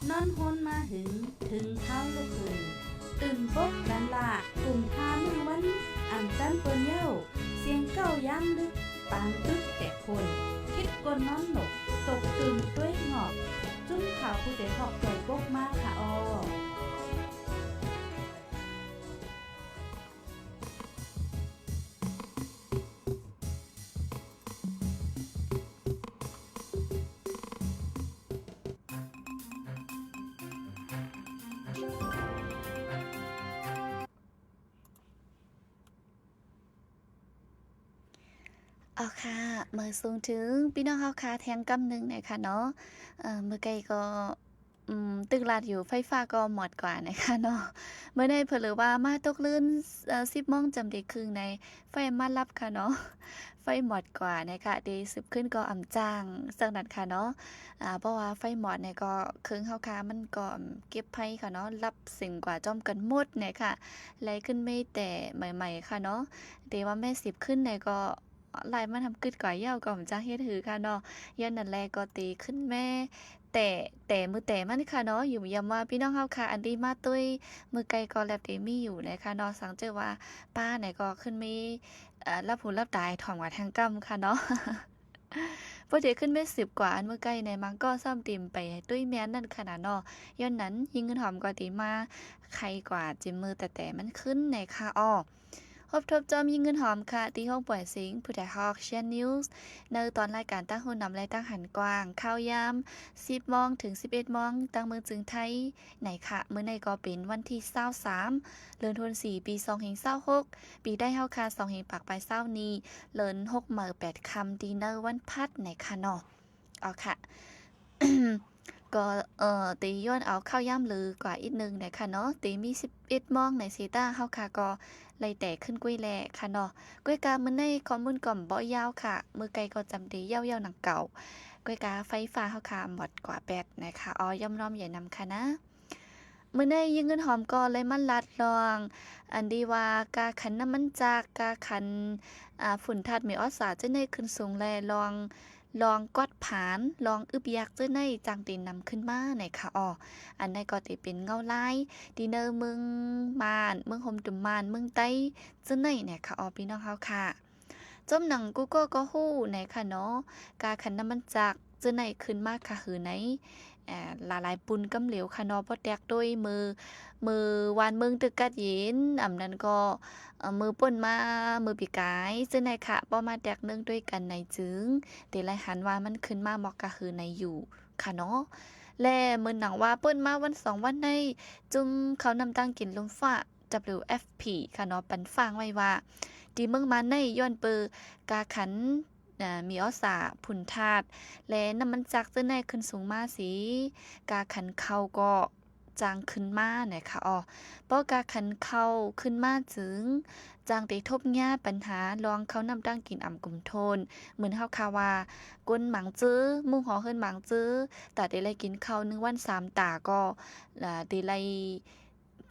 นอนฮนมาถึงเท้าลูกหืนตื่นปกกันละกลุ่มทามือวันอ่ำจันเปิ้นเย้าเสียงเก้าย้ำลึกปางตึกแต่คนคิดกนนอนหนกตกตื่นด้วยหงอบจุ้มข่าวผู้เด็กหอกใจปกมากค่ะอเอาค่ะมือสูงถึงพี่น้องเฮาค่ะแทงกำหนึ่งหน่อยค่ะเนาะมือไกลก็ตึกลาดอยู่ไฟฟ้าก็หมดกว่านะคะเนาะเมื่อในเผลอว่ามาตกลื่น10 โมงจำได้ครึ่งในไฟมารับค่ะเนาะไฟหมดกว่านะคะดีสืบขึ้นก็อ่ำจ้างสักนัดค่ะเนาะเพราะว่าไฟหมดเนี่ยก็เครื่องเฮาค่ะมันก็เก็บไผค่ะเนาะรับสิ่งกว่าจอมกันหมดเนี่ยค่ะไหลขึ้นไม่แต่ใหม่ๆค่ะเนาะแต่ว่าแม่10ขึ้นเนี่ยก็ไล่มาทำกึดก่อยเย้าก็ผมจะเฮ็ดหือค่ะเนาะย้อนนั่นแลก็ตีขึ้นแม่แต่มือแต่มันค่ะเนาะอยู่ยามว่าพี่น้องเฮาค่ะอันดีมาตุ้ยมือไกลก็แลบได้มีอยู่นะคะเนาะสังเจอว่าป้าเนี่ยก็ขึ้นมีรับหูรับตายถ่อมกว่าทางกรรมค่ะเนาะพอเดี๋ยวขึ้นไม่10 กว่าอันเมื่อไกลในมังก็ซ่อมติมไปตุ้ยแม่นนั่นขนาดเนาะย้อนนั้นยิงเงินหอมกว่าตีมาใครกว่าจิมมือแต่มันขึ้นในค่ะอ้อพบทบจอมยิงเงินหอมค่ะที่ห้องปล่อยสิงผู้ถ่ายฮอกเชียนนิวส์ในตอนรายการตั้งหุ่นนำและตั้งหันกว้างข่าวยาม10 โมงถึง 11 โมงตั้งเมืองจึงไทยไหนค่ะมื้อในก็เป็นวันที่23เดือนธันวาคมปี2026ปีได้เฮาค่ะ2เฮงปากปลาย20นี้เลิน6มื้อ8ค่ำดีเนอร์วันพัดไหนค่ะเนาะเอาค่ะ ก็ตีย้อนเอาเข้าย่ำลือกว่าอีกนึงนะคะเนาะตีมี11 โมงในซีต้าเฮาค่ะก็ไล่แต่ขึ้นกุ้ยแลค่ะเนาะกุ้ยกามื้อในข้อมูลก่อมบ่ยาวค่ะมือไกลก็จำดียาวๆหนังเก่ากุ้ยกาไฟฟ้าเฮาค่ะหมดกว่าแบตนะคะย่อมๆอย่านำค่ะนะมื้อในยิงเงินหอมก็เลยมันลัดลองอันดีว่ากาขันน้ำมันจากกาขันฝุ่นธาตุไมออสาจะในขึ้นสูงแลลองกอดผานลองอึบยักเจ้าในจังตีนนำขึ้นมาในค่ะอันในก็ติเป็นเงาลายดีเนอร์เมืองมานเมืองโฮมตุมมานเมืองไต้เจ้าในเนี่ยค่ะพี่น้องเฮาค่ะจมหนังกูก็ฮู้ในค่ะเนาะกาขันน้ำมันจากเจ้าในขึ้นมาค่ะหือไหนหลายๆปุ่นกำเหลวค่ะเนาะบ่แตกด้วยมือวานเมืองตึกกัดเย็นนั้นก็มือป่นมามือปีกายเจ้าในค่ะบ่มาแตกเนื่องด้วยกันในจึงแต่ไรหันว่ามันขึ้นมาบอกก็คือในอยู่ค่ะเนาะและมื้อหนังว่าเปิ้นมาวัน2 วันในจุ่มเขานำตั้งกินลมฟ้า WFP ค่ะเนาะปันฟังไว้ว่าที่เมืองมาในย้อนเปอกาขันมีออสาผุนธาตุและน้ำมันจักเจ้าในขึ้นสูงมาสีกาขันเข้าก็จางขึ้นมานะคะเพราะกาขันเข้าขึ้นมาถึงจางไปทบญาปัญหาลองเขานำตั้งกินอ่ำกลุ่มโทนเหมือนเฮาคาว่าก้นหมังจื้อมุ่งหอขึ้นหมังจื้อแต่ได้ไล่กินข้าว1 วัน3 ตาก็ได้ไล่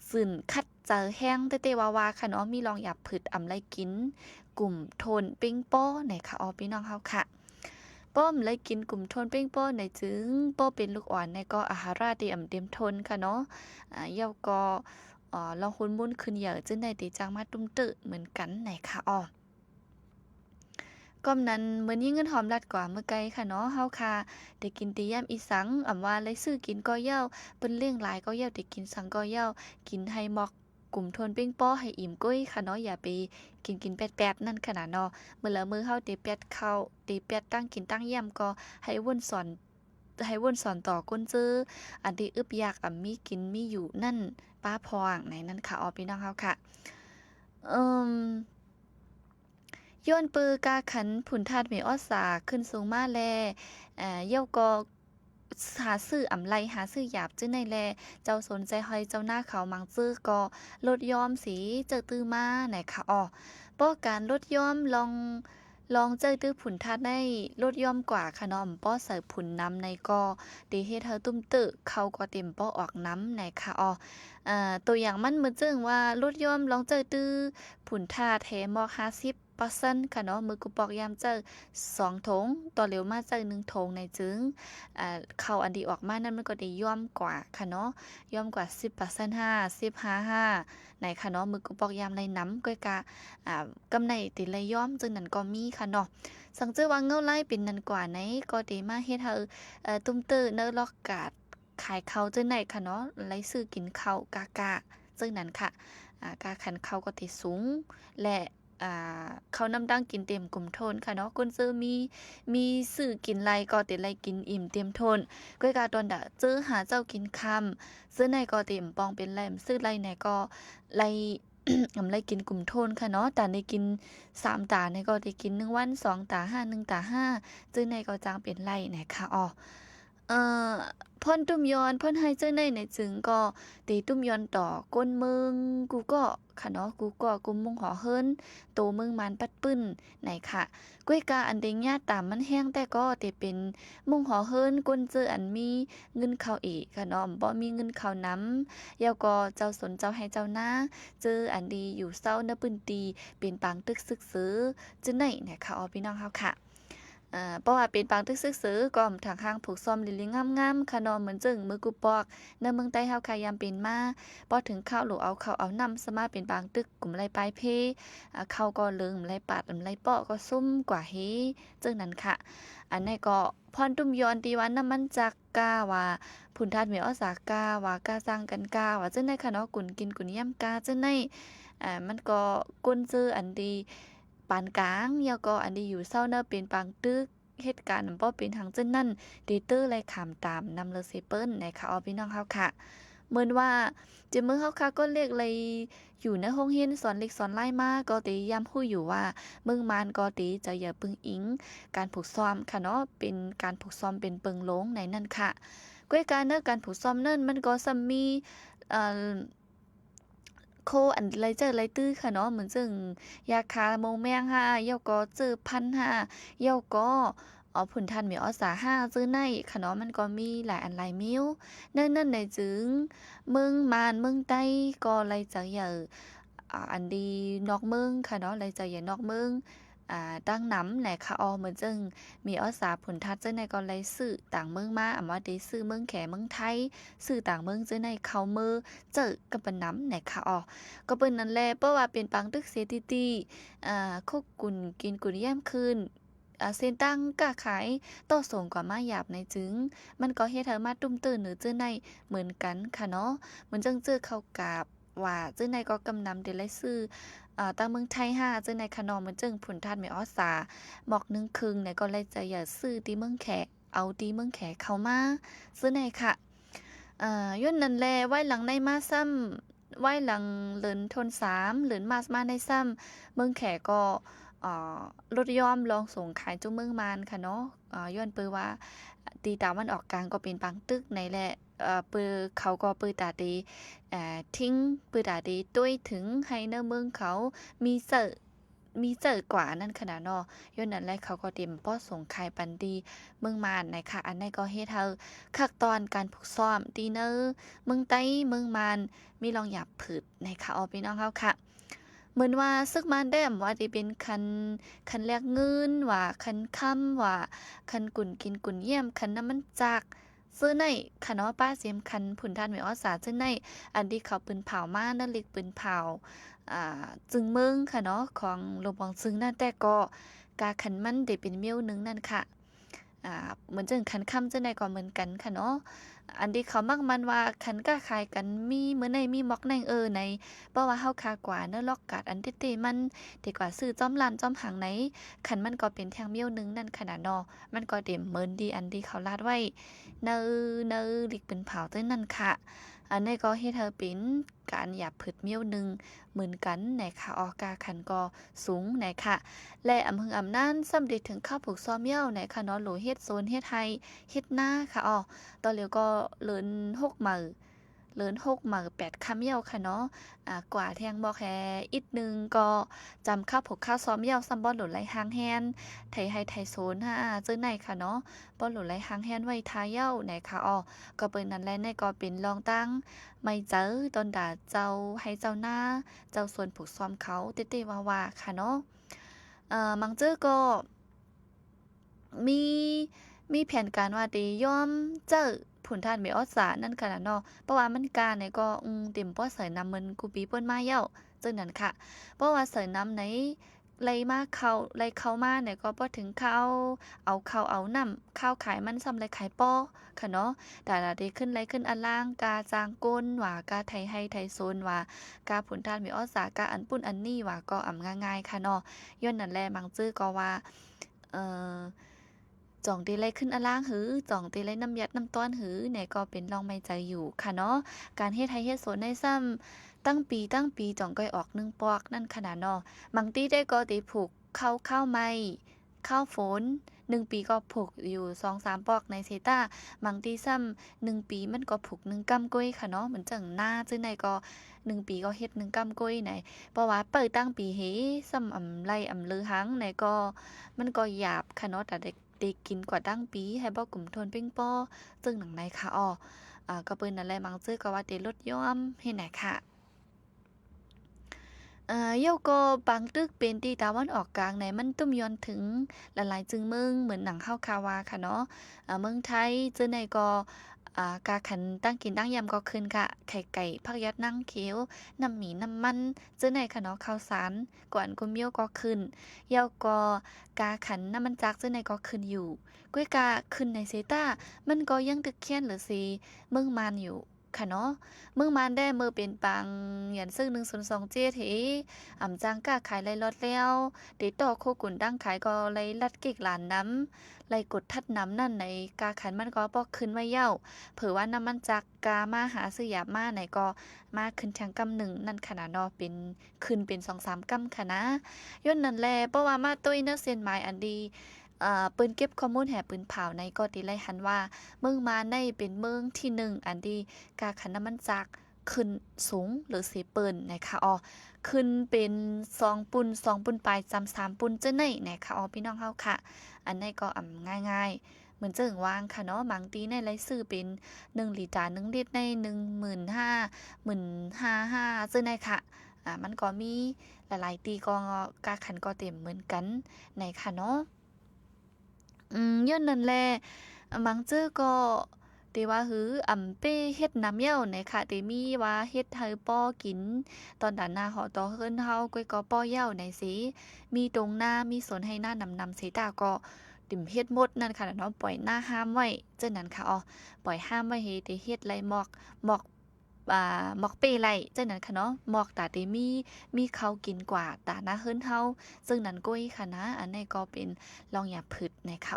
ฝืนคัดเจอแห้งเต้ๆวาๆค่ะเนาะมีลองหยับผึดอ่ำไล่กินกลุ่มโทนปิ้งโป้ไหนค่ะพี่น้องเฮาค่ะป้อมเลยกินกลุ่มโทนปิ้งโป้ไหนจึงโป้เป็นลูกอ่อนในก็อาหาราเตรียมเต็มทนค่ะเนาะเยาก็ลองคุ้นมุนขึ้นเหยอะจึงได้ตีจังมาตุ้มตึเหมือนกันไหนค่ะก้มนั้นเหมือนยิ่งเงินหอมรัดกว่าเมื่อไกลค่ะเนาะเฮาค่ะได้กินตีย่ำอีสังว่าเลยซื้อกินก็เย้าเปิ้นเลี้ยงหลายก็เย้าได้กินสังก็เย้ากินให้หมอกกลุ่มทนเป้งป้อให้อิ่มกุ้ยค่ะเนาะอย่าไปกินแป๊ดๆนั่นขนาดเนาะมื้อละมื้อเฮาติแป๊ดเข้าติแป๊ดตั้งกินตั้งย่ำก็ให้วนสอนต่อก้นจื้ออันที่อึบอยากมีกินมีอยู่นั่นป้าพองไหนนั่นค่ะพี่น้องเฮาค่ะเอ่อย้อนปือกาขันผุนธาตุเมออสาขึ้นสูงมาแลเย้าก็หาซื้ออำไลหาซื้อหยาบจื้อในแลเจ้าสนใจหอยเจ้าหน้าเขามังจื้อก็ลดยอมสีเจอตื้อมาไหนค่ะป้อการลดยอมลองเจอตื้อผุนธาตุได้ลดย่อมกว่าค่ะเนาะป้อใส่ผุนน้ำในก็ดีเฮ็ดเฮาตุ้มตึเขาก็เต็มป้อออกน้ำไหนค่ะตัวอย่างมันเหมือนจึงว่าลดย่อมลองเจอตื้อผุนธาตุแถมอก50 10%ค่ะเนาะมือกูปอกยามเจอ2ถุงต่อเหลวมาเจอ1ถุงในจึงเข้าอันดีออกมานั่นมันก็ได้ย่อมกว่าค่ะเนาะย่อมกว่า10% 15 ในค่ะเนาะมือกูปอกยามไรน้ำก้อยกะกำไรติไรย่อมจึงนั่นก็มีค่ะเนาะสังเจอว่าเงาไล่เป็นนันกว่าไหนก็ได้มาเฮ็ดให้ตุ้มตื้อเนอลอกกาดขายเขาจึงไหนค่ะเนาะไล่ซื้อกินข้าวกะจึงนั้นค่ะกาขันเขาก็ติสูงและเขานำดังกินเต็มกลุ่มโทนค่ะเนาะคนซื้อมีซื้อกินไรก็ติไรกินอิ่มเต็มโทนก้อยกาตอนดะซื้อหาเจ้ากินคำซื้อในก็เต็มปองเป็นแหลมซื้อไรไหนก็ไร ไรกินกลุ่มโทนค่ะเนาะแต่ในกิน3 ตาในก็ได้กิน1 วัน2 ตา5 1 ตา5ซื้อในก็จางเป็นไรนะคะเอ่อพ่นตุ้มยอนพ่นให้เจ้าในจึงก็ตีตุ้มยอนต่อก้นมึงกูก็ค่ะเนาะกูก็กุมมุงหอเฮิรนโตมึงมันปัดปึ้นไหนค่ะก้วยกาอันเดงญาตามมันแห้งแต่ก็เตเป็นมุงหอเฮิรนก้นเจออันมีเงินเข้าอีกค่ะเนาะบ่มีเงินเข้าน้ำยาวก็เจ้าสนเจ้าให้เจ้านะเจออันดีอยู่เศร้าเนปืนตีเป็นปางตึกซึกซื้อจึงไหนนะคะพี่น้องเฮาค่ะเพราะว่าเป็นปางตึกซึกซื้อก็ทางข้างผูกซ้อมลิลิงงามๆค่ะเนาะเหมือนจึงมือกูปอกในเมืองใต้เฮาค่ะยามเป็นมาพอถึงข้าวหลูเอาข้าวเอานำสมาเป็นปางตึกกลุ่มไรปลายเพข้าวก็เลิงไรปาดไรเปาะก็ซุ่มกว่าเฮจึงนั้นค่ะอันนี้ก็พรตุ้มยอนตีวันน้ำมันจักกาว่าผุนทาดเหมียวอสากาว่ากาสร้างกันกาว่าจึงได้ค่ะเนาะกุนกินกุนย่ำกาจึงได้มันก็กุนซื้ออันดีปานกลางยาก็อันดีอยู่เศร้าเนอเป็นปางตึกเหตุการณ์บ่เป็นทางจึงนั่นดีเตอร์ไรขามตามนำเลเซเปิ้ลนะคะพี่น้องเฮาค่ะเหมือนว่าจิมือเฮาค่ะก็เรียกเลยอยู่ในห้องเรียนสอนเล็กสอนไล่มาก็ตีย้ำฮู้อยู่ว่าเมืองมานก็ตีจะอย่าปึงอิงการผูกซ้อมค่ะเนาะเป็นการผูกซ้อมเป็นเปิงหลงในนั่นค่ะก้วยการเนอการผูกซ้อมนั่นมันก็ซัมมีโคอันไรเจอไรตื้อค่ะเนาะเหมือนจึงยาคาโมงแมงเยาก็เจอ1,500เยาก็ผุนทันเหมียวสาซื้อในค่ะเนาะมันก็มีหลายอันหลายมิ้วนั่นในจึงเมืองมานเมืองใต้ก็ไรจะอย่าอันดีนอกเมืองค่ะเนาะไรจะอย่านอกเมืองตั้งน้ำไหนค่ะเหมือนจึงมีสาผุนทัดเจ้าในก็ไรสื่อต่างเมืองมาว่าได้ซื้อเมืองแขเมืองไทยสื่อต่างเมืองเจ้าในเขามือเจอกับเป็นน้ำไหนค่ะก็เป็นนั่นแหละเพราะว่าเป็นปังตึกเสียตีคุกกุนกินกุนย่ำคืนเส้นตั้งกะขายต่อส่งกว่ามาหยาบในจึงมันก็เฮ็ดให้มาตุ้มตื่นหรือเจ้าในเหมือนกันค่ะเนาะเหมือนจังเจอเข้ากับว่าเจ้าในก็กำนำเดลัยซื้อตามเมืองไทยจึงในคะนองมันจึงผุนทัดไม่สาหมอก1 ครึ่งในก็เลยจะอย่าซื้อตีเมืองแขเอาตีเมืองแขเข้ามาซื้อในค่ะย้อนนั่นแลไว้หลังในมาซ้ำไว้หลังเหลินทน3เหลินมาในซ้ำเมืองแขก็ลดยอมลองส่งขายจุเมืองมานค่ะเนาะย้อนเปือว่าตีตาวันออกกลางก็เป็นปังตึกในแหละปือเขาก็ปือตาดีทิ้งปือตาดีด้วยถึงให้เนื้อเมืองเขามีเจอกว่านั่นขนาดเนาะย้อนนั้นแหละเขาก็เตรียมป้อส่งขายปันดีเมืองมานนะคะอันนี้ก็เฮ็ดให้คักตอนการผูกซ้อมดีเนอร์เมืองใต้เมืองมานมีลองหยับผืดนะคะพี่น้องเฮาค่ะเหมือนว่าซึกมันได้ว่าที่เป็นคันแลกเงินว่าคันค่ำว่าคันกุ่นกินกุ่นเยี่ยมคันน้ำมันจักซื้อในค่ะเนาะป้าเสียมคันผุนทานไม่สาซื้อในอันที่เขาปืนเผามานั่นเล็กปืนเผาจึงเมืองค่ะเนาะของหลวงปองซึ่งนั่นแต่ก็กาขันมันได้เป็นเมี้ยวนึงนั่นค่ะเหมือนจังคันค่ำจังใดก็เหมือนกันค่ะเนาะอันที่เขามักมันว่าคันก็ขายกันมีเหมือนในมีม็อกในในเพราะว่าเฮาคากว่าเนื้อลอกกาดอันเต้มันดีกว่าซื้อจ้อมลานจ้อมหางไหนคันมันก็เป็นแทงเมี้ยวนึงนั่นขนาดเนาะมันก็เด็มเหมือนดีอันที่เขาลาดไว้เนอหลีกเป็นเผาต้นนั่นค่ะอันนี้ก็เฮ็ดให้เป็นการหยับผึดเมี้ยวนึงเหมือนกันในค่ะกาขันก็สูงในค่ะและอำนั้นสำเร็จถึงข้าวผูกซ้อมเมี่ยวในค่ะเนาะโหลเฮ็ดโซนเฮ็ดไทยเฮ็ดหน้าค่ะตอนเหลียวก็เลิน6 มื้อเลิน6 มื้อ8 ค่ำเมี่ยวค่ะเนาะกว่าแทงบ่แค่อีกนึงก็จำข้าวผูกข้าวซ้อมเมี่ยวซัมบ่หลุดไหลหางแฮนไทยไทยโซนจื้อในค่ะเนาะบ่หลุดไหลหางแฮนไว้ทาเย้าในค่ะก็เป็นนั่นแหละในก็เป็นรองตั้งไม่เจอตอนด่าเจ้าให้เจ้าหน้าเจ้าส่วนผูกซ้อมเขาเต้ๆว่าค่ะเนาะ มังเจ้อก็มีมีแผนการว่าติยอมเจ้อผุนทานไม่ออดสานั่นขนาดเนาะเพราะว่ามันการเนี่ยก็เต็มป้อเสยนำมันกูปีเปิ้นมาเย้าจึงนั้นค่ะเพราะว่าเสยนำไหนไล่มาไล่เข้ามาเนี่ยก็บ่ถึงเข้าเอาน้ำข้าวขายมันซ้ำไล่ขายป้อค่ะเนาะแต่ละได้ขึ้นไล่ขึ้นอันล่างกาจางก้นว่ากาไทยให้ไทยโซนว่ากาผุนทานไม่ออดสากาอันปุ่นอันนี้ว่าก็ง่ายๆค่ะเนาะย้อนนั่นแหละมังจื้อก็ว่าเอ่อจ่องตีไล่ขึ้นอล่างหือจ่องตีไล่น้ำยัดน้ำต้อนหือเนี่ยก็เป็นลองไม่ใจอยู่ค่ะเนาะการเฮ็ดไทยเฮ็ดสวนในซ้ำตั้งปีจ่องก้อยออก1ปอกนั่นขนาดเนาะบางตีได้ก็ตีผูกข้าวไม้ข้าวฝน1 ปีก็ผูกอยู่2-3ปอกในเซต้าบางตีซ้ำ1 ปีมันก็ผูก1 กำก้อยค่ะเนาะเหมือนจังหน้าจึงในก็1 ปีก็เฮ็ด1 กำก้อยไหนเพราะว่าเปิดตั้งปีเฮซ้ำไล่ลือหังไหนก็มันก็หยาบค่ะเนาะแต่ได้กินกว่าดั้งปีให้บ่กลุ่มทนเป้งป้อซึ่งหนังในค่ะก็เปิ้นนั่นแหละมังซื้อก็ว่าได้ลดย่อมให้ไหนค่ะเย่าก็บางตึกเป็นที่ตะวันออกกลางในมันตุ้มยอนถึงหลายๆจึงเมืองเหมือนหนังข้าวคาวาค่ะเนาะเมืองไทยจึงในก็กาขันตั้งกินตั้งยำก็ขึ้นค่ะไข่ไก่ผักยัดนั่งเขียวน้ำหมีน้ำมันจึงในค่ะเนาะข้าวสารกวนกุมเมี่ยวก็ขึ้นเย่าก็กาขันน้ำมันจักจึงในก็ขึ้นอยู่กุ้ยกาขึ้นในเซต้ามันก็ยังตึกเคียนหรือสิเมืองมานอยู่ค่ะเนาะเมืองมานได้มือเป็นปังหยันซึ่ง102เจ็ดเฮจังกะขายไล่ลดแล้วติดต่อโคกุนดั้งขายก็ไล่ลัดกิกหลานน้ำไล่กดทัดน้ำนั่นในกาขันมันก็ปอกขึ้นไว้เย้าเผื่อว่าน้ำมันจักกามาหาซื้อหยาบมาไหนก็มาขึ้นทางกำหนึ่งนั่นขนาดเนาะเป็นขึ้นเป็น2-3กำค่ะนะย้อนนั่นแลเพราะว่ามาตุ้ยเนื้อเส้นหมายอันดีปืนเก็บข้อมูลแห่ปืนเผาในก็ติไล่หันว่าเมืองมาในเป็นเมืองที่1อันดีกาขันน้ำมันจักขึ้นสูงหรือสีเปิ้นนะคะขึ้นเป็น2ปุ่นปลายจำ3ปุ่นเจ้าไหนนะคะพี่น้องเฮาค่ะอันนี้ก็ง่ายๆเหมือนเจิงวางค่ะเนาะบางตีในไลฟ์ซื้อเป็น1 ลิตร1 ลิตรใน15,000 15,500ซึ่งในค่ะมันก็มีหลายๆตีก็กาขันก็เต็มเหมือนกันในค่ะเนาะย้อนนั่นแหละมังจื้อก็ติว่าหือเป้เฮ็ดน้ำเย้าไหนค่ะติมีว่าเฮ็ดให้ป้อกินตอนดานหน้าหอต่อเฮิรนเฮาก้อยก็ป้อเย้าไหนสิมีตรงหน้ามีสวนให้หน้านำเสตาก็ติ่มเฮ็ดหมดนั่นค่ะเนาะปล่อยหน้าห้ามไว้จังนั้นค่ะปล่อยห้ามไว้ให้ติเฮ็ดไรหมอกหมอกเป้ไรจังนั้นค่ะเนาะหมอกตาติมีเขากินกว่าตาหน้าเฮิรนเฮาซึ่งนั้นก้อยค่ะนะอันนี้ก็เป็นลองอย่าผึดนะคะ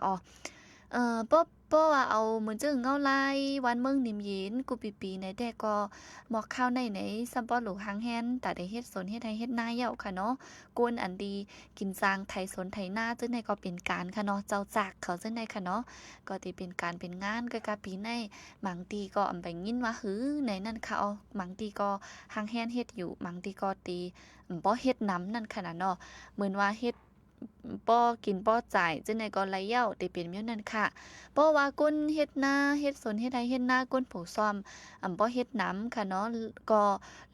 ป้อว่าเอาเหมือนจึงเงาลายวันเมืองนิมเย็นกูปีในแต่ก็หมอกข้าวในซัมปอหลูหางแฮนแต่ได้เฮ็ดสนเฮ็ดไทยเฮ็ดนาเหี่ยวค่ะเนาะกวนอันดีกินจางไทยสนไทยนาจึงในก็เป็นการค่ะเนาะเจ้าจากเขาจึงในค่ะเนาะก็ติเป็นการเป็นงานก็กะปีในบางตีก็ไปยินว่าหือในนั่นค่ะบางตีก็หางแฮนเฮ็ดอยู่บางตีก็ตีบ่เฮ็ดน้ำนั่นค่ะเนาะเหมือนว่าเฮ็ดป้อกินป้อจ่ายจึงในก็ไหลเย้าได้เป็นแนวนั้นค่ะเพราะว่าก้นเฮ็ดนาเฮ็ดสวนเฮ็ดไร่เฮ็ดนาก้นผูซ่อมบ่เฮ็ดน้ำค่ะเนาะก็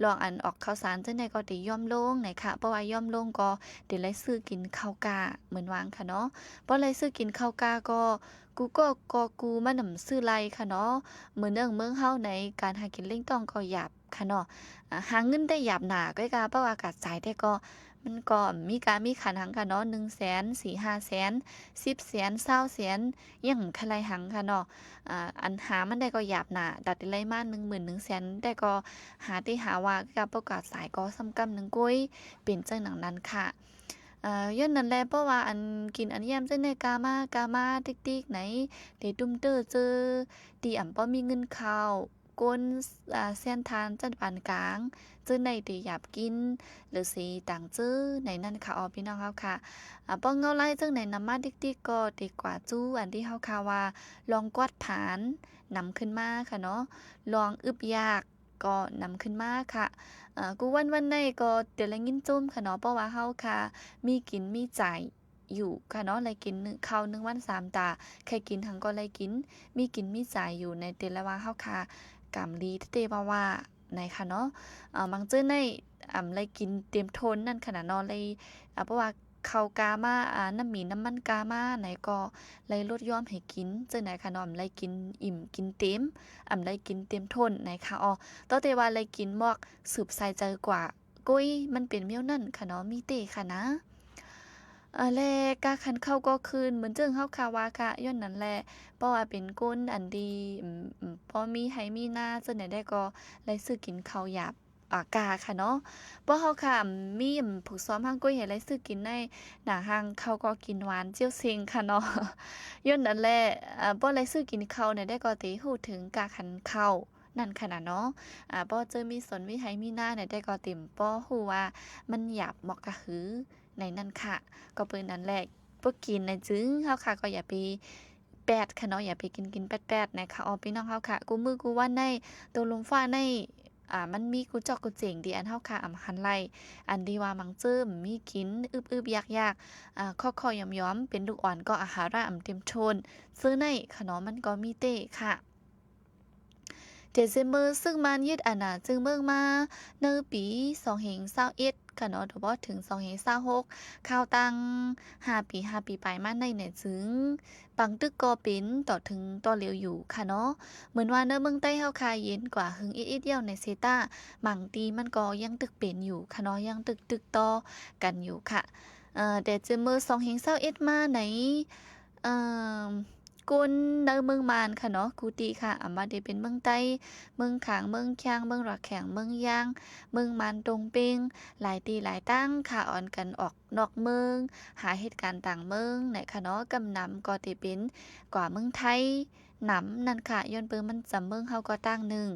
ลองอันออกข้าวสารจังได๋ก็ได้ย่อมลงไหนค่ะเพราะว่าย่อมลงก็ได้ไลซื้อกินข้าวกาเหมือนวางค่ะเนาะบ่ไลซื้อกินข้าวกาก็กูมานำซื้อไร่ค่ะเนาะเหมือนเมืองเฮาในการหากินเร่งต้องก็หยาบค่ะเนาะหาเงินได้หยาบหนาก็กะเพราะว่าอากาศจ่ายได้ก็มันก็มีขันหังค่ะเนาะ100,000 4-500,000 10,000 20,000ยังคลายหังค่ะเนาะอันหามันได้ก็หยาบหนาดัดได้ไล่มา11,000ได้ก็หาที่หาว่ากับประกาศสายก็ซ้ำกำ1กุ้ยเป็นจังหนังนั้นค่ะย้อนนั่นแหละเพราะว่าอันกินอันแยมจังได้กามาติ๊กๆไหนเดตุ้มเตอเจอตีป้อมีเงินเข้าก้นเส้นทานจันปานกลางจึงในตีหยาบกินหรือสีต่างจื้อในนั่นค่ะพี่น้องเฮาค่ะป้องเงาไล่จึงในน้ำมาติ๊กๆก็ดีกว่าจู้อันที่เฮาค่ะว่าลองกวาดผานนำขึ้นมาค่ะเนาะลองอึบยากก็นำขึ้นมาค่ะกูวันในก็เดี๋ยวละงินจุ่มค่ะเนาะเพราะว่าเฮาค่ะมีกินมีจ่ายอยู่ค่ะเนาะเลยกินข้าว1 วัน3 ตาใครกินทั้งก็เลยกินมีกินมีจ่ายอยู่ในแต่ละวันเฮาค่ะกำลีเตว่าในค่ะเนาะบางเจ้อในเลยกินเตรียมทนนั่นขนาดเนาะเลยเพราะว่า ข้าวกามาน้ำหมีน้ำมันกามาไหนก็เลยลดยอมให้กินจังไหนค่ะเนาะอำเลยกินอิ่มกินเต็มอำเลยกินเต็มทนไหนค่ะต่อแต่ว่าเลยกินหมอกสืบใส่ใจกว่ากุ้ยมันเป็นเมี้ยวนั่นค่ะเนาะมีเตค่ะนะแลกาคันเข้าก็คืนเหมือนเจิงเฮาคาวาค่ะย้อนนั่นแหละเพราะว่าเป็นก้นอันดีพอมีให้มีหน้าจังไหนได้ก็เลยซื้อกินข้าวหยาบกาค่ะเนาะเพราะเฮาค่ะมีผูกซ้อมห้างกุ้ยให้เลยซื้อกินได้หน้าห้างเขาก็กินหวานเจียวเซ็งค่ะเนาะย้อนนั่นแหละบ่เลยซื้อกินข้าวเนี่ยได้ก็ติฮู้ถึงกาคันเข้านั่นขนาดเนาะบ่เจอมีสนมีไหมีหน้าเนี่ยได้ก็ติ่มบ่ฮู้ว่ามันหยาบเหมาะกะหือในนั้นค่ะก็เปิ้นนั่นแหละบ่กินนะจึงเฮาค่ะก็อย่าไปแปดค่ะเนาะอย่าไปกินแปดๆนะคะพี่น้องเฮาค่ะกูมือกูวันในตัวลมฟ้าในมันมีกูจอกกูเจ๋งดีอันเฮาค่ะหันไล่อันดีว่ามังเจิ้มมีกินอึบๆยากๆข้อๆย้อมๆเป็นลูกอ่อนก็อาหาระเต็มชนซื้อในขนมมันก็มีเต้ค่ะเดซเมอร์ซึ่งมันยึดจึงเมืองมาในปี2021ค่ะเนาะหรือว่าถึง2026ข่าวตัง5 ปีไปมาในเนี่ยจึงปังตึกก็เป็นต่อถึงต่อเหลียวอยู่ค่ะเนาะเหมือนว่าเมืองใต้เฮาคาเย็นกว่าหึงอีดๆเดียวในเซตาบางตีมันก็ยังตึกเป็นอยู่ค่ะเนาะยังตึกต่อกันอยู่ค่ะแต่เจอเมื่อ2021มาไหนเอ่อ กุนในเมืองมานค่ะเนาะกูตีค่ะมาได้เป็นเมืองใต้เมืองขางเมืองkyangเมืองรักแข็งเมืองยางเมืองมานตรงเปงหลายตีหลายตั้งค่ะอ่อนกันออกนอกเมืองหาเหตุการณ์ต่างเมืองไหนค่ะเนาะกำนำก็ติเป็นกว่าเมืองไทยหนำนั่นค่ะย้อนเปิงมันจำเมืองเฮาก็ตั้งหนึ่ง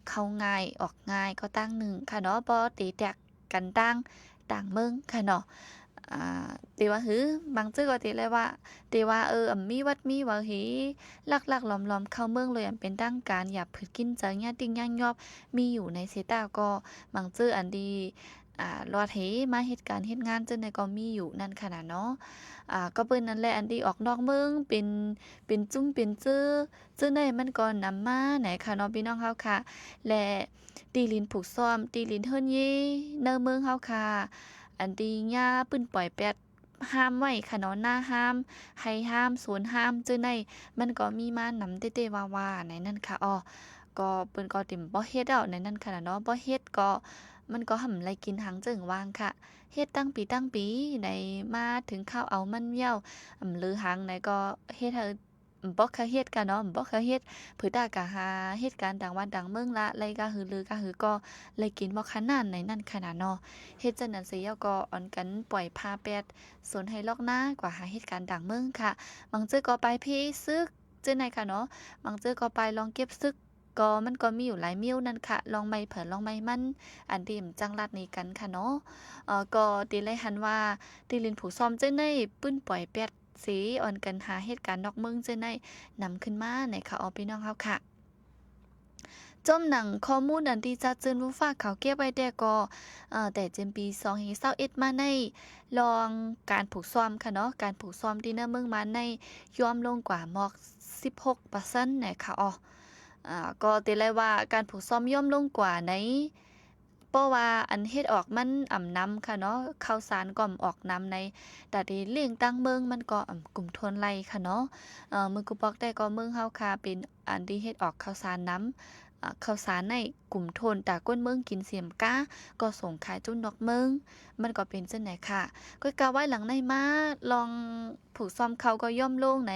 เข้าง่ายออกง่ายก็ตั้งหนึ่งค่ะเนาะบ่ตีแตกกันต่างเมืองค่ะเนาะตีว่าบางจื้อก็ตีเลยว่าตีว่ามีวัดมีว่าลักๆหลอมๆเข้าเมืองเลยเป็นตั้งการอย่าผืดกินเจอญาติ่งย่างยอบมีอยู่ในเซตาก็บางจื้ออันดีรอดมาเหตุการณ์เฮ็ดงานจังได๋ก็มีอยู่นั่นขนาดเนาะก็เปิ้นนั่นแหละอันดีออกนอกเมืองเป็นจุ้มเป็นจื้อใดมันก็นำมาไหนค่ะเนาะพี่น้องเฮาค่ะและตีลินผูกซ้อมตีลินเฮิรนเยในเมืองเฮาค่ะอันดีหญ้าปึ้นปล่อยแปดห้ามไว้ค่ะเนาะหน้าห้ามให้ห้ามสวนห้ามจังได๋มันก็มีมานำเต้ๆว่าๆในนั้นค่ะก็เปิ้นก็ติ่มบ่เฮ็ดในนั้นค่ะเนาะบ่เฮ็ดก็มันก็ห่ำไรกินหังจึงวางค่ะเฮ็ดตั้งปีในมาถึงข้าวเอามันเหี่ยวลือหังไหนก็เฮ็ดให้บ่เคยเฮ็ดกันเนาะบ่เคยเฮ็ดผือตากะหาเหตุการณ์ต่างวันต่างเมืองละไรกะหือลือกะหือก็เลยกินบ่ขนาดในนั้นขนาดเนาะเฮ็ดจังนั้นสิยก็อ่อนกันปล่อยพาแปดสนให้ลอกหน้ากว่าหาเหตุการณ์ต่างเมืองค่ะบางจื้อก็ไปพี่ซึกจังได๋ค่ะเนาะบางจื้อก็ไปลองเก็บซึกก็มันก็มีอยู่หลายมิ้วนั่นค่ะลองไม้เผินลองไม้มันอันที่จังลัดนี้กันค่ะเนาะก็ตีเลยหันว่าตีลินผู้ซ้อมจังได๋ปึ้นปล่อยแปดสีอ่อนกันหาเหตุการณ์นอกเมืองจังได๋นำขึ้นมาในค่ะพี่น้องเฮาค่ะจมหนังข้อมูลอันที่จะจืนผู้ฝากเขาเก็บไว้แต่ก็แต่เจมปี2021มาในลองการผูกซ้อมค่ะเนาะการผูกซ้อมที่หน้าเมืองมาในยอมลงกว่าหมอก16%นะคะก็ติเลยว่าการผูกซ้อมย่อมลงกว่าในเพราะว่าอันเฮ็ดออกมันนำค่ะเนาะข้าวสารก็ออกนำในแต่ที่เลี้ยงตั้งเมืองมันก็กลุ่มทนไรค่ะเนาะมือกูบอกได้ก็เมืองเฮาค่ะเป็นอันที่เฮ็ดออกข้าวสารน้ำข้าวสารในกลุ่มทนแต่ก้นเมืองกินเสียมก้าก็ส่งขายจุนนอกเมืองมันก็เป็นจังไหนค่ะก็กะไว้หลังในมาลองผูกซ้อมเขาก็ย่อมลงไหน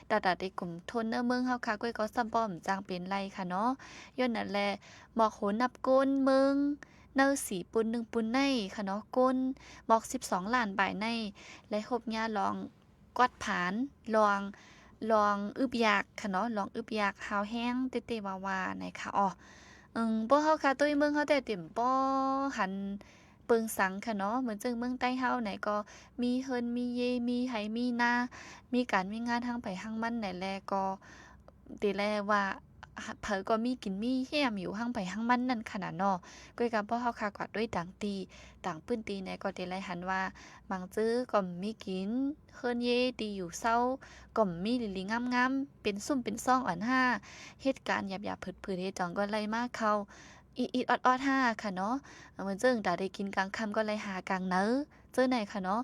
แต่ในกลุ่มทนเนื้อเมืองเฮาค่ะก็ซับบ่อมจางเป็นไรค่ะเนาะย้อนนั่นแหละหมอกโหนับก้นเมืองเนื้อสีปุน1ปุนในค่ะเนาะก้นหมอก12ล้านใบในและหบหญ้าลองกวาดผานลองอึบยากค่ะเนาะลองอึบยากหาวแห้งเตๆวาๆนะคะบ่เฮาค่ะตุ้ยเมืองเฮาแต่เต็มบ่หันเปิงสังค่ะเนาะเหมือนจึงเมืองใต้เฮาไหนก็มีเฮิรนมีเยมีไหมีนามีการมีงานทางไปทางมันไหนแลก็ติแลว่าเผอก็มีกินมีแฮมอยู่หังไปหังมันนั่นขนาดเนาะก้อยกับบ่เฮาค่ะกว่าด้วยต่างปื้นตีไหนก็ติแลหันว่าบางจื้อก็มีกินเฮิรนเยตีอยู่เซาก็มีลิงามๆเป็นซุ่มเป็นซ่องอ่อนห้าเหตุการณ์หยาบๆผืดๆเฮ็ดจังก็ไล่มาเข้าอีดออดๆ5ค่ะเนาะเหมือนจึงแต่ได้กินกลางค่ำก็ไล่หากลางเนอ เจอไหนค่ะเนาะ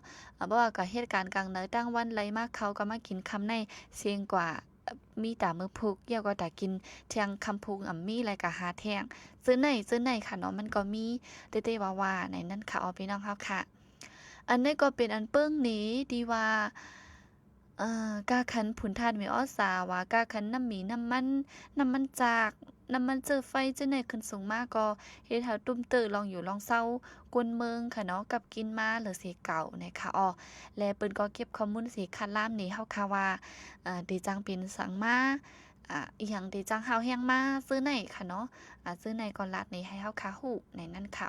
บ่ว่าก็เหตุการณ์กลางเนอตั้งวันไหลมาเขาก็มากินคำในเสียงกว่ามีตามือพุกเกี่ยวก็ตากินเทียงคำพุกมีอะไรก็หาแทงซื้อไหนค่ะเนาะมันก็มีเต้ๆว่าในนั้นค่ะพี่น้องเฮาค่ะอันนี้ก็เป็นอันเปิ้งนี้ดีว่ากาคันผุนทานมีอ้อสาว่ากาคันน้ำหมีน้ำมันจากน้ำมันเจอไฟจังไหนขึ้นสูงมากก็เฮ็ดให้ตุ้มเตอลองอยู่ลองเศร้ากวนเมืองค่ะเนาะกับกินมาหรือสิเก่านะคะและเปิ้นก็เก็บข้อมูลสิคันล่ามนี้เฮาค่ะว่าดีจังเป็นสังมาอีหยังดีจังเฮาแฮงมาซื้อไหนค่ะเนาะซื้อไหนก็ลัดนี้ให้เฮาค่ะฮู้ในนั้นค่ะ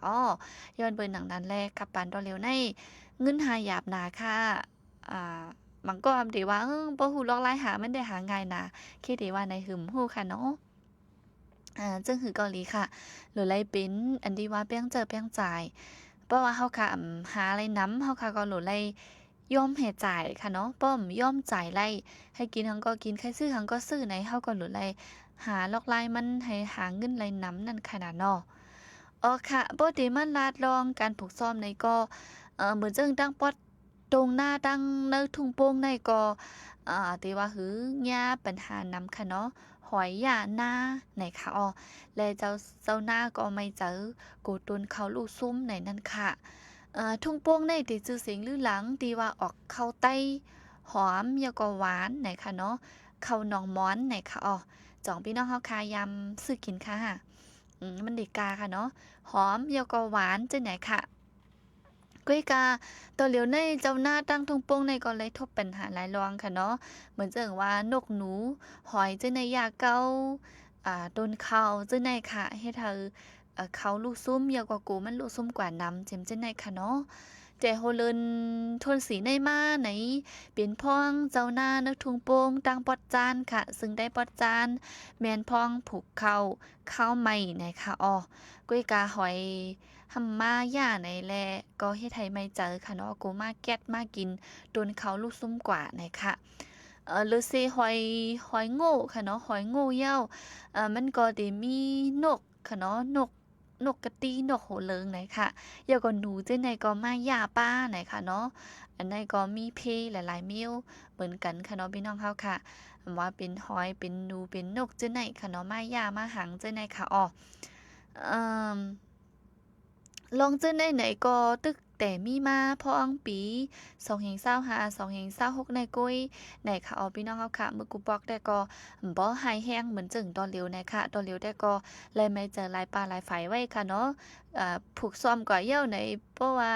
ย้อนเบิ่นหนังนั้นแลกับปานดอเร็วในเงินหาหยาบหนาค่ะมันก็อำดีว่าบ่ฮู้ลอกลายหามันได้หาง่ายนะคิดดีว่าในหึมฮู้ค่ะเนาะจึงคือเกาหลีค่ะหรือไรเป็นอันดีว่าเปี้ยงเจอเปี้ยงจ่ายเพราะว่าเฮาค่ะหาอะไรน้ำเฮาค่ะก็หลุดไรยอมให้จ่ายค่ะเนาะป้อมยอมจ่ายไรให้กินหังก็กินใครซื้อหังก็ซื้อไหนเฮาก็หลุดไรหาลอกลายมันให้หาเงินไรน้ำนั่นขนาดเนาะค่ะปกติมันลาดลองการผูกซ่อมในก็เหมือนจึงตั้งปอดตรงหน้าตั้งเนื้อทุ่งโป่งในก็ตีว่าหือยาปัญหานำค่ะเนาะหอยหย่าหน้าไหนค่ะและเจ้าหน้าก็ไม่เจอกูตุนเขาลูกซุ้มไหนนั่นค่ะทุ่งโป่งในตีจื้อเสียงลือหลังตีว่าออกเข้าใต้หอมยาก็หวานไหนค่ะเนาะเข้าหนองม้อนไหนค่ะจ่องพี่น้องเฮาคายำซื้อกินค่ะมันดีกาค่ะเนาะหอมยาก็หวานจังไหนค่ะกุ้ยกาตัวเหลียวในเจ้าหน้าตั้งทุ่งโป่งในก็เลยทบปัญหาหลายรองค่ะเนาะเหมือนเจังว่านกหนูหอยจังในยาเกาต้นเขาจังในค่ะเฮ็ดให้เขาลูกซุ่มยาวกว่ากูมันลูกซุ่มกว่าน้ำเจมจังในค่ะเนาะแต่โฮเลินทนสีในมาไหนเป็นพ้องเจ้าหน้านักทุ่งโป่งตั้งปอดจานค่ะซึ่งได้ปอดจานแมนพ้องผูกเข้าใหม่นะคะกุ้ยกาหอยหำมาย่าในแลก็เฮ็ดให้ไม่เจอค่ะเนาะกูมาแก๊ดมากินโดนเขาลูกซุ่มกว่านะคะหรือสิหอยโง่ค่ะเนาะหอยโง่เหย้ามันก็ได้มีนกค่ะเนาะนกกระตีนกโหเลิงไหนค่ะอย่าก็หนูจังไหนก็มาย่าป้าไหนค่ะเนาะอันนั้นก็มีเพหลายๆมิ้วเหมือนกันค่ะเนาะพี่น้องเฮาค่ะว่าเป็นหอยเป็นหนูเป็นนกจังไหนค่ะเนาะมาย่ามาหังจังไหนค่ะเอ่อ ลองเจอในไหนก็ตึกแต่มีมาพออังปี225 226ในกุ้ยในค่ะพี่น้องเฮาค่ะมือกูบอกได้ก็บ่หายแห้งเหมือนจึงตอนเร็วนะคะตอนเร็วได้ก็เลยไม่เจอลายปลาลายไฟไว้ค่ะเนาะผูกซ้อมก่อเยี่ยวในเพราะว่า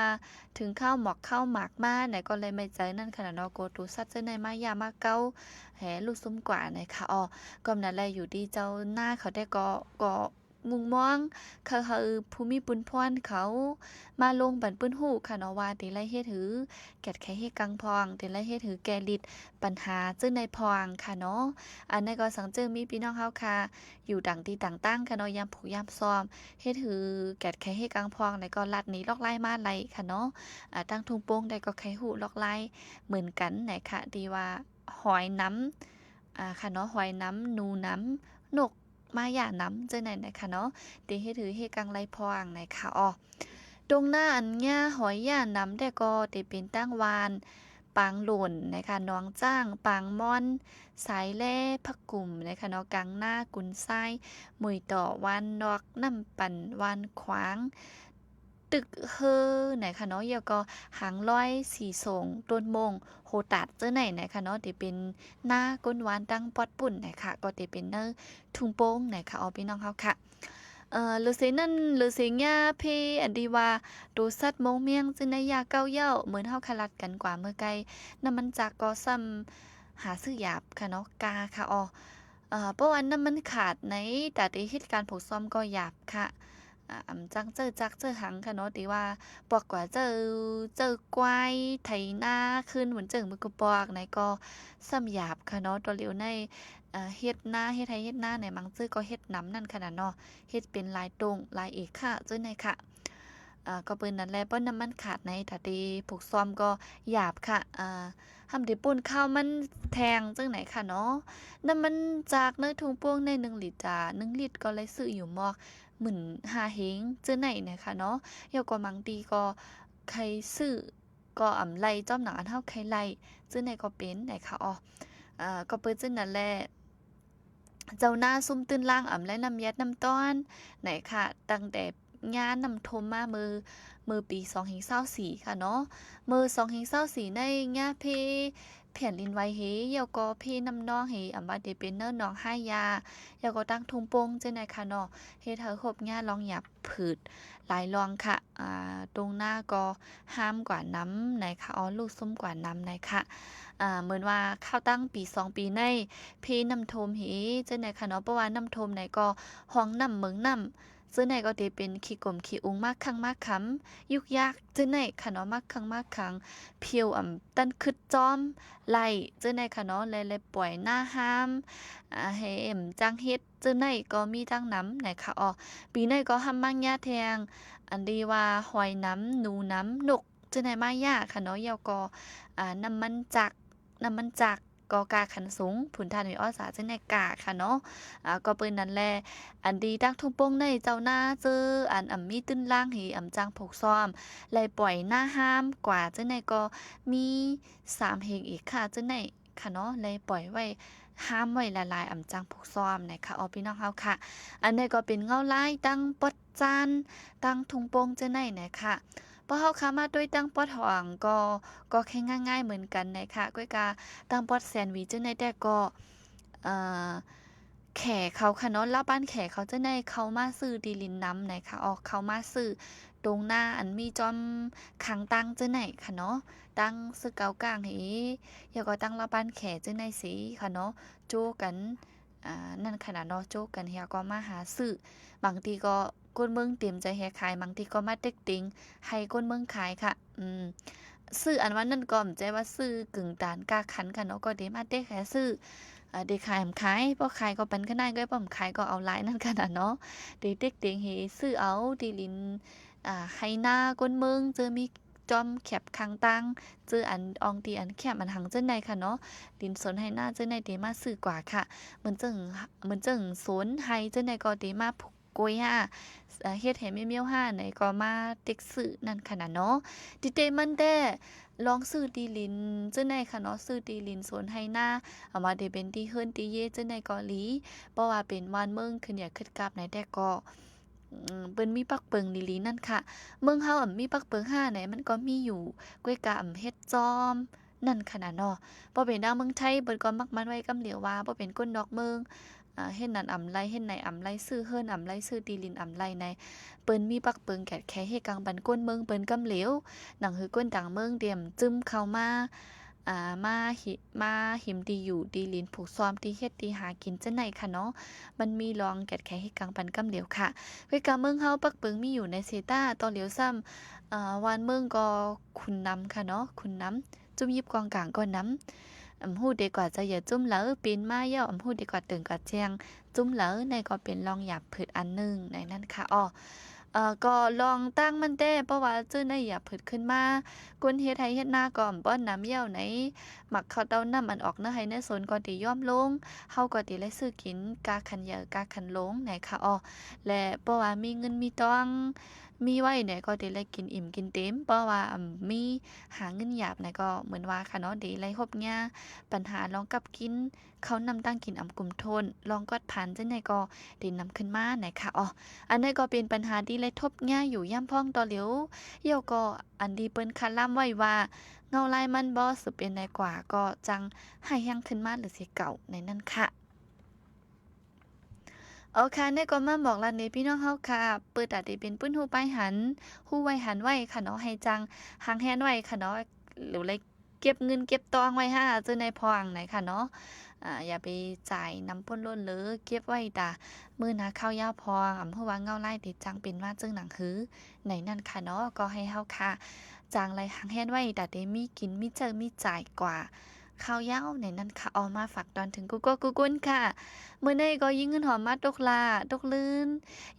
ถึงข้าวหมอกข้าวหมากมาไหนก็เลยไม่เจอนั่นขนาดเนาะโกตูซัดเจอในมายามาเก้าแหลูกซุ้มกว่านะคะก็นั่นแหละอยู่ดีเจ้าหน้าเขาได้ก็มุงมองเขาภูมิปุนพรเขามาลงบันปื้นหูค่ะเนาะว่าติไลเฮ็ดถือแกดแค่เฮ็ดกังพองติไลเฮ็ดถือแกลิดปัญหาจึงในพองค่ะเนาะอันนั้นก็สังเจอมีพี่น้องเฮาค่ะอยู่ต่างที่ต่างตั้งค่ะเนาะยามผูกยามซ้อมเฮ็ดถือแกดแค่เฮ็ดกังพองแล้วก็ลัดหนีลอกไล่มาไล่ค่ะเนาะตั้งทุ่งโป่งได้ก็ไขหูลอกไล่เหมือนกันไหนค่ะดีว่าหอยน้ำค่ะเนาะหอยน้ำหนูน้ำนกมาอย่าน้ำเจอไหนนะคะเนาะตีให้ถือให้กังไรพองไหนค่ะตรงหน้าอันเนี้ยหอยย่าน้ำแต่ก็ตีเป็นตั้งวานปางหล่นนะคะน้องจ้างปางม่อนสายแล่พักกลุ่มนะคะเนาะกลางหน้ากุนไส้มุยต่อวันนอกน้ำปั่นวันขวางตึกไหนคะเนาะเยาก็หางร้อยสีส่งต้นมงโหตัดเจ้าไหนนะคะเนาะที่เป็นหน้าก้นหวานตั้งปอดปุ่นนะคะก็ที่เป็นเนื้อทุ่งโป่งนะคะพี่น้องเขาค่ะหรือเสนั่นหรือเสียงยาเพอันดีว่าดูสัตว์มงเมียงจึงในยาเก้าเย้าเหมือนเฮาคลัดกันกว่าเมื่อไกลน้ำมันจากก็ซ้ำหาซื้อหยาบค่ะเนาะกาค่ะเพราะว่าน้ำมันขาดในแต่ที่เหตุการณ์ผูกซ้อมก็หยาบค่ะจังเจอหังค่ะเนาะตีว่าปอกกว่าเจอกวายไถนาขึ้นเหมือนเจิงมือกระปอกไหนก็ซ้ำหยาบค่ะเนาะตัวเหลียวในเฮ็ดหน้าเฮ็ดไทยเฮ็ดหน้าในมังซื้อก็เฮ็ดน้ำนั่นขนาดเนาะเฮ็ดเป็นลายตรงลายเอกค่ะเจ้าในค่ะก็เปิ้นนั่นแหละเปิ้นน้ำมันขาดในถ้าตีผูกซ้อมก็หยาบค่ะทำที่ปุ่นข้าวมันแทงจังไหนค่ะเนาะน้ำมันจากเนื้อถุงโป่งใน1ลิตรจ้า1ลิตรก็เลยซื้ออยู่มอกเหมือนหาเฮงเจอไหนนะคะเนาะเยาก็มังตีก็ใครซื้อ ก็ไล่จอมหนังอันเฮาใครไล่ซึ่งในก็เป็นไหนคะก็เปิ้นจึงนั่นแหละเจ้าหน้าซุ่มตื้นล่างและนำยัดน้ำต้อนไหนค่ะตั้งแต่งานนำทมมามือปี2024ค่ะเนาะมือ2024ในงาเพแผ่นดินไหวเฮยาวก็เพน้ำนองเฮว่าเดเป็นเนอร์น้องห้ายายาวก็ตั้งทุงโปงจังได๋ค่ะเนาะเฮ็ดให้ครบงานลองหยับผืดหลายรองค่ะตรงหน้าก็ห้ามกว่าน้ำไหนค่ะลูกส้มกว่าน้ำไหนค่ะเหมือนว่าเข้าตั้งปี2ปีในเพน้ำทมเฮจังได๋ค่ะเนาะเพราะว่าน้ำทมไหนก็ห้องน้ำเมืองน้ำซึ่งไหนก็ได้เป็นขี้กลมขี้อุงมากครั้งมากคำยุกยากจังไหนค่ะเนาะมากครั้งมากครั้งเพียวตันคึดจอมไล่จังไหนค่ะเนาะเลยปล่อยหน้าห้ามให้จังเฮ็ดจังไหนก็มีจังน้ำไหนค่ะปีไหนก็ห้ำมังยาแทงอันดีว่าหอยน้ำหนูน้ำนกจังไหนมายาค่ะเนาะยาวก็น้ำมันจักก็กาขันสูงผุนทานมีอ้อสาจังไหนกาค่ะเนาะก็เปิ้นนั่นแหละอันดีดักทุ่งโป่งในเจ้าหน้าเจอมีตื้นล่างหีจังผกซ้อมไล่ปล่อยหน้าห้ามกว่าจังไหนก็มี3เพลงอีกค่ะจังไหนค่ะเนาะไล่ปล่อยไว้ห้ามไว้ละลายจังผกซ้อมนะคะพี่น้องเฮาค่ะอันนี้ก็เป็นเงาลายตั้งปดจานตั้งทุ่งโป่งจังไหนนะคะพอเฮาค้ามาด้วยตั้งปอดหองก็แค่ง่ายๆเหมือนกันนะคะก้อยกาตั้งปอดแซนด์วิชจังได๋แต่ก็เอ่อแขเขาค่ะเนาะลาวบ้านแขเขาจังได๋เขามาซื้อดีลินน้ำนะคะเขามาซื้อตรงหน้ามีจอมขังตั้งจังได๋ค่ะเนาะตั้งซื้อเกากลางแล้วก็ตั้งลาวบ้านแขจังได๋สิค่ะเนาะโจ้กันนั่นขนาดเนาะโจ้กันเฮียก็มาหาซื้อบางทีก็ก้นเมืองเตรียมจะแฮขายบางทีก็มาเต็กติงให้ก้นเมืองขายค่ะซื้ออันว่านั่นก็ใจว่าซื้อกึ่งตานกาขันค่ะเนาะก็เดมาเต็กแค่ซื้อเดขายขายพอขายก็ปันก็ได้ก็ป้อมขายก็เอาหลายนั่นกันเนาะเดเต็กติงเฮซื้อเอาดีลินให้หน้าก้นเมืองเจอมีจอมแคบคางตังเจออันอองตีอันแคบอันหังเจ้าในค่ะเนาะดินสนให้หน้าเจ้าในเดมาซื้อกว่าค่ะเหมือนจึงสนให้เจ้าในก็เดมาผูกกวยเฮ็ดให้แม่เมียวไหนก็มาเต็กซื้อนั่นค่ะเนาะดิเตมันแต่ลองซื้อดีลินเจ้าในค่ะเนาะซื้อดีลินสนให้หน้าเอามาได้เป็นที่เฮิรนที่เยเจ้าในเกาหลีเพราะว่าเป็นวานเมืองขึ้นอยากขึ้นกราบไหนแต่ก็เปิ้นมีปักเปิงลีนั่นค่ะเมืองเฮามีปักเปิง5ไหนมันก็มีอยู่ก้วยกาเฮ็ดจอมนั่นขนาดเนาะบ่เป็นดาวเมืองไทยเปิ้นก็มักมันไว้กำเหลียวว่าบ่เป็นก้นดอกเมืองเฮ็ดนั่นไรเฮ็ดไหนไรซื้อเฮิรนไรซื้อดีลินไรในเปิ้นมีปักเปิงแกดแค่เฮ็ดกลางบันก้นเมืองเปิ้นกำเหลียวหนังหือก้นต่างเมืองเตรียมจึ้มเข้ามามาหิมดีอยู่ดีลินผูกซ้อมที่เฮ็ดที่หากินจังไหนค่ะเนาะมันมีรองแกดแค่ให้กลางปันกำเหลียวค่ะเวยกาเมืองเฮาปักเปิงมีอยู่ในเซตาตอเหลียวซ้ำวานเมืองก็คุณนำค่ะเนาะคุณนำจุ่มยิบกองกลางก็นำฮู้ดีกว่าจะอย่าจุ่มเหลอปีนมาเย่าฮู้ดีกว่าตึงกว่าแจงจุ่มเหลอในก็เป็นรองหยาบผืดอันนึงในนั้นค่ะก็ลองตั้งมันแต่เพราะว่าจื้อในอย่าผึดขึ้นมากุนเฮ็ดให้เฮ็ดหน้าก่อมป้อนน้ำเยี่ยวไหนหมักข้าวเต้าน้ำมันออกเนื้อให้ในสนก่อนที่ย่อมลงเฮาก็สิได้ซื้อกินกาขันเหยอกาขันหลงไหนค่ะและเพราะว่ามีเงินมีทองมีไว้เนี่ยก็สิได้กินอิ่มกินเต็มเพราะว่ามีหาเงินหยาบเนี่ยก็เหมือนว่าค่ะเนาะได้ไล่ฮบหญ้าปัญหาลองกับกินเขานำตั้งกินกลุ่มทนลองกอดผ่านจังได๋ก็ได้นำขึ้นมาไหนค่ะอันนี้ก็เป็นปัญหาที่เลยทบง่ายอยู่ย่ำพ้องต่อเหลียวเยี่ยวก็อันดีเปิ้นคันล่ำไว้ว่าเงาลายมันบ่สุเป็นในกว่าก็จังให้ยังขึ้นมาหรือสิเก่าในนั้นค่ะโอเคเนี่ยก็มาบอกลานี้พี่น้องเฮาค่ะเปิดอาจจะเป็นปื้นหูไปหันหูไว้หันไว้ค่ะเนาะให้จังหางแฮนไว้ค่ะเนาะหรือเลยเก็บเงินเก็บตองไว้เจอในพองไหนค่ะเนาะอย่าไปจ่ายน้ำป้นล้นหรือเก็บไว้มื้อหน้าข้าวยาวพองเพราะว่าเงาลายติดจังเป็นว่าจึงหนังหือในนั่นค่ะเนาะก็ให้เฮาค่ะจางไรหางแฮนไว้ได้มีกินมีเจอมีจ่ายกว่าข้าวยาวในนั้นค่ะมาฝากตอนถึงกูกุนค่ะมื้อนี้ก็ยิงเงินหอมมาตกลาตกลื่น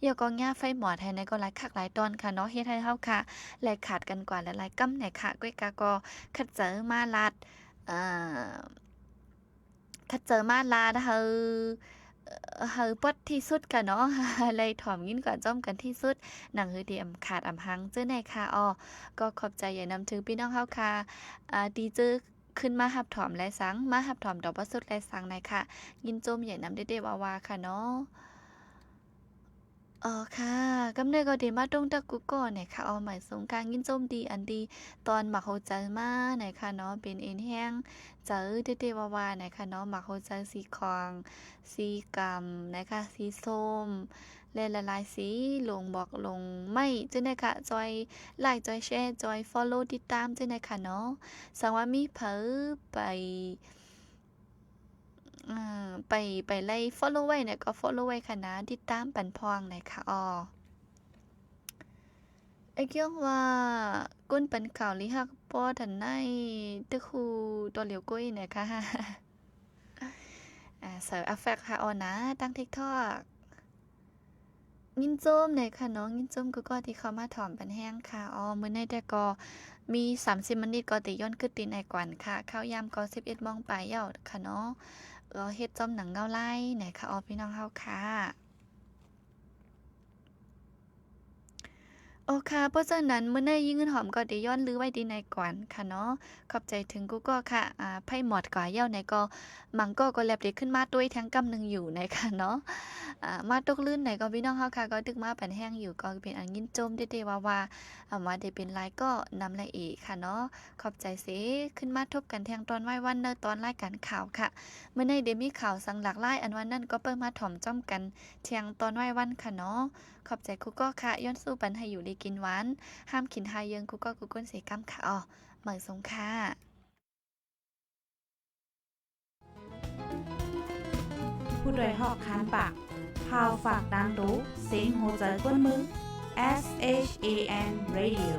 อย่าก็ง่าไฟหมอแทนในก็หลายคักหลายตอนค่ะเนาะเฮ็ดให้เฮาค่ะแลกขาดกันกว่าหลายๆกำไหนค่ะก้อยกาก็คัดเจอมาลัดคัดเจอมาลาเฮอ เฮาปอดที่สุดกะเนาะ เลยถ่อมยินก่อนจ้อมกันที่สุดหนังฮือดีขาดหังจื้อในค่ะก็ขอบใจอย่านำถึงพี่น้องเฮาค่ะดีจื้อขึ้นมาหับถอมและสังมาหับถอมดอกบ่สุดและสังในค่ะยินจมอย่านำเด้ๆวาๆค่ะเนาะค่ะกำเนิดก็ดีมาตรงตะกุก่อนเนี่ยค่ะหมายสงกรานต์ยินจมดีอันดีตอนหมักโฮใจมาเนี่ยค่ะเนาะเป็นเอ็นแห้งเจอเด้ๆวาๆเนี่ยค่ะเนาะหมักโฮใจสีคองสีกำนะคะสีส้มและละลายสีลงบอกลงไม่จ้ะเนี่ยค่ะจอยไลค์จอยแชร์จอยฟอลโลว์ติดตามจ้ะเนี่ยค่ะเนาะสังว่ามีเผลอไปไปไล่ follow ไว้เนี่ยก็ follow ไว้ค่ะนะติดตามปันพองหน่อยค่ะไอ้เกี่ยวว่าก้นปันข่าวลิฮักป้อทันในตึกคูตัวเหลียวกุ้ยเนี่ยค่ะ เสิร์ฟอัฟแฟกค่ะนะตั้ง TikTok ยินโจมเนี่ยค่ะน้องยินโจมก็ที่เขามาถอมปันแห้งค่ะมื้อในแต่ก็มี30นาทีก็ติย้อนขึ้นตีในกวนค่ะข้าวยามก็11 โมงปลายเย้าค่ะเนาะเฮ็ดจอมหนังเงาไล่ไหนค่ะพี่น้องเฮาค่ะโอค่ะเพราะฉะนั้นมื้อในยิ่งเงินหอมก็ได้ย้อนลื้อไว้ดีในก่อนค่ะเนาะขอบใจถึงกูก็ค่ะไพ่หมอดก่อเย้าในก็มังก็แลบได้ขึ้นมาด้วยทั้งกำนึงอยู่ในค่ะเนาะมาตกลื่นไหนก็พี่น้องเฮาค่ะก็ตึกมาปันแห้งอยู่ก็เป็นอันยินจมเด้ๆว่าว่าได้เป็นลายก็นำละเอกค่ะเนาะขอบใจเสขึ้นมาทบกันแทงตอนไหว้วันเนอตอนรายการข่าวค่ะมื้อในได้มีข่าวสังหลากหลายอันวันนั้นก็เปิ้นมาถ่อมจ้อมกันเที่ยงตอนไหว้วันค่ะเนาะขอบใจคุกก็ค่ะย้อนสู้ปันให้อยู่ดีกินหวานห้ามกินหาเยิงคุกก็กุก้นเสกำค่ะเหมือนสงค่ะผู้โดยหอกคานปากพาวฝากดังรู้เสียงโหใจก้นมึง SHAN Radio